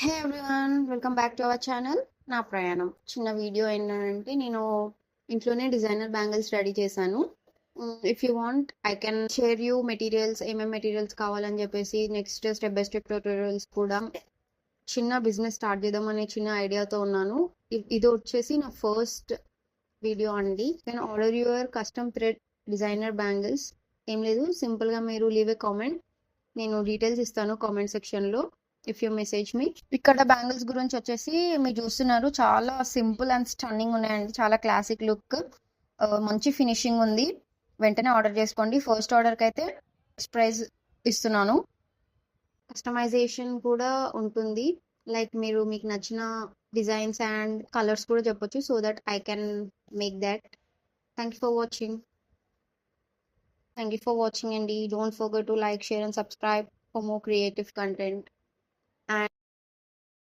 Hey everyone, welcome back to our channel. నా ప్రయాణం చిన్న వీడియో ఏంటంటే నేను ఇంట్లోనే డిజైనర్ బ్యాంగిల్స్ రెడీ చేశాను. If you want I can share you materials, ఏమేమి మెటీరియల్స్ కావాలని చెప్పేసి next step by step tutorials కూడా. చిన్న బిజినెస్ స్టార్ట్ చేద్దాం అనే చిన్న ఐడియాతో ఉన్నాను. ఇది వచ్చేసి నా ఫస్ట్ వీడియో అండి. Can order your custom thread designer bangles. ఏం లేదు, సింపుల్గా మీరు లీవ్ ఏ కామెంట్, నేను డీటెయిల్స్ ఇస్తాను కామెంట్ సెక్షన్లో. ఇఫ్ యూ మెసేజ్ మీ. ఇక్కడ బ్యాంగిల్స్ గురించి వచ్చేసి మీరు చూస్తున్నారు, చాలా సింపుల్ అండ్ స్టన్నింగ్ ఉన్నాయండి. చాలా క్లాసిక్ లుక్, మంచి ఫినిషింగ్ ఉంది. వెంటనే ఆర్డర్ చేసుకోండి. ఫస్ట్ ఆర్డర్కి అయితే ప్రైస్ ఇస్తున్నాను. కస్టమైజేషన్ కూడా ఉంటుంది, లైక్ మీకు నచ్చిన డిజైన్స్ అండ్ కలర్స్ కూడా చెప్పొచ్చు, so that I can make that. Thank you for watching. అండి. Don't forget to like, share and subscribe for more creative content. And